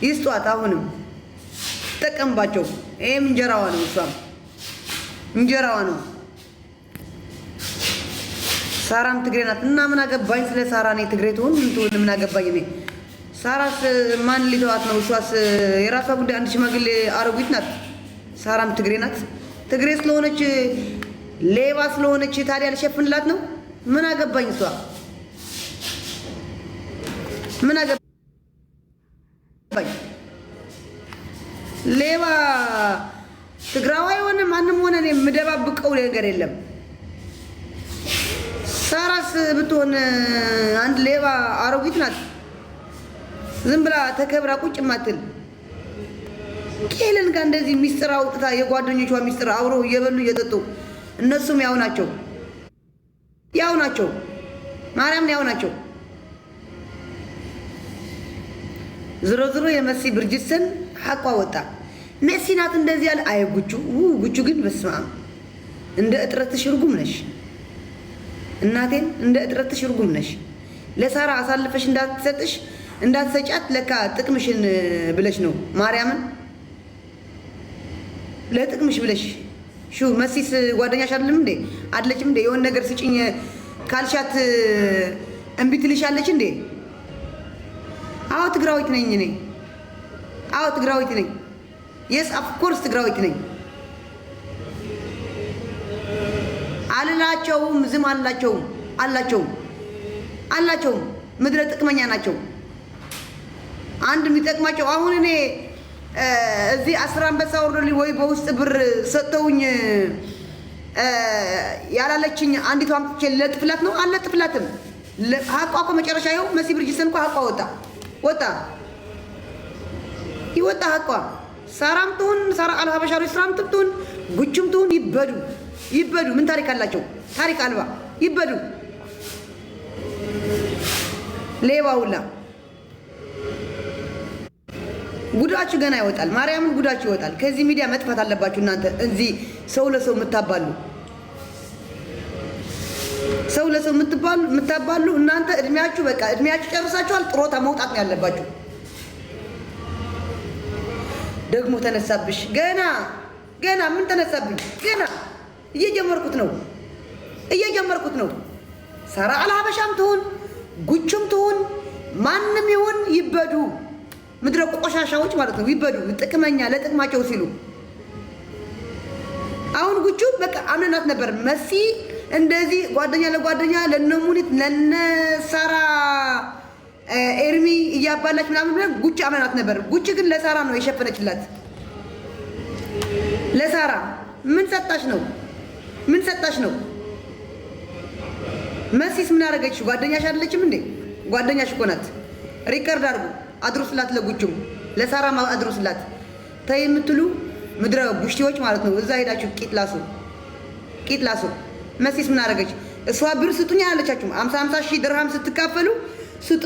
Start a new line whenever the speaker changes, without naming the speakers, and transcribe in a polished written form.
ይስጧት። አሁንም ተጠቀምባቸው። ይሄም እንጀራዋ ነው፣ እሷም እንጀራዋ ነው። ሳራም ትግሬ ናት እና ምን አገባኝ ስለ ሳራ? እኔ ትግሬ ትሆን ምን ትሆን ምን አገባኝ እኔ? ሳራስ ማን ሊተዋት ነው? እሷስ የራሷ ጉዳይ። አንድ ሽማግሌ አረጉት ናት። ሳራም ትግሬ ናት። ትግሬ ስለሆነች ሌባ ስለሆነች ታዲያ ልሸፍንላት ነው? ምን አገባኝ እሷ? ምን አገባኝ? ሌባ ትግራዋይ ሆነ ማንም ሆነ እኔ የምደባብቀው ነገር የለም። ሳራስ ብትሆን አንድ ሌባ አሮጊት ናት። ዝም ብላ ተከብራ ቁጭ ማትል ከሄለን ጋር እንደዚህ ሚስጥር አውጥታ የጓደኞቿ ሚስጥር አብረው እየበሉ እየጠጡ እነሱም ያው ናቸው ማርያምን ያው ናቸው። ዝሮ ዝሮ የመሲ ብርጅሰን ሐቋ ወጣ። መሲ ናት እንደዚህ ያለ አይጉቹ ጉቹ ግን በስመ አብ እንደ እጥረትሽ ርጉም ነሽ እናቴን፣ እንደ እጥረትሽ ርጉም ነሽ። ለሳራ አሳልፈሽ እንዳትሰጫት ለካ ጥቅምሽን ብለሽ ነው። ማርያምን ለጥቅምሽ ብለሽ ሹ መሲስ ጓደኛሽ አይደለም እንዴ? አይደለችም እንዴ? የሆነ ነገር ስጭኝ ካልሻት እምቢ ትልሻለች እንዴ? አዎ ትግራዊት ነኝ እኔ። አዎ ትግራዊት ነኝ። የስ ኦፍ ኮርስ ትግራዊት ነኝ። አላላቸውም ዝም አላቸውም ምድረ ጥቅመኛ ናቸው። አንድ የሚጠቅማቸው አሁን እኔ እዚህ 10 አንበሳ ወርዶልኝ ወይ በውስጥ ብር ሰጠውኝ ያላለችኝ አንዲቷ አምጥቼ ለጥፍላት ነው። አልለጥፍላትም። ሀቋ እኮ መጨረሻ ይኸው መሲ ብርጅሰን እኮ ሀቋ ወጣ ሀቋ። ሳራም ትሁን ሳራ አልሀበሻ ሬስቶራንት ትሁን ጉቹም ትሁን ይበዱ። ምን ታሪክ አላቸው? ታሪክ አልባ ይበዱ። ሌባ ሁላ ጉዳችሁ ገና ይወጣል። ማርያምን ጉዳችሁ ይወጣል። ከዚህ ሚዲያ መጥፋት አለባችሁ እናንተ። እዚህ ሰው ለሰው የምታባሉ እናንተ እድሜያችሁ ጨርሳችኋል። ጥሮታ መውጣት ነው ያለባችሁ። ደግሞ ተነሳብሽ ገና ምን ተነሳብኝ? ገና እየጀመርኩት ነው። ሳራ አልሀበሻም ትሁን ጉቹም ትሁን ማንም ይሁን ይበዱ። ምድረ ቆሻሻዎች ማለት ነው። ይበዱ። ጥቅመኛ ለጥቅማቸው ሲሉ አሁን ጉቹ በቃ አምነናት ነበር። መሲ እንደዚህ ጓደኛ ለጓደኛ ለነሙኒት ለነሳራ ኤርሚ እያባላች ምናምን ብለን ጉቹ አምነናት ነበር። ጉቹ ግን ለሳራ ነው የሸፈነችላት። ለሳራ ምን ሰጣሽ ነው? መሲስ ምን አደረገች? ጓደኛሽ አይደለችም እንዴ? ጓደኛሽ እኮ ናት። ሪከርድ አድርሱላት። ለጉቹም ለሳራም አድርሱላት። ተይ የምትሉ ምድረ ቡሽቲዎች ማለት ነው። እዛ ሄዳችሁ ቂጥ ላሱ። መሲስ ምን አደረገች? እሷ ብር ስጡኝ አላለቻችሁም? 50 ሺህ ድርሃም ስትካፈሉ ስጡ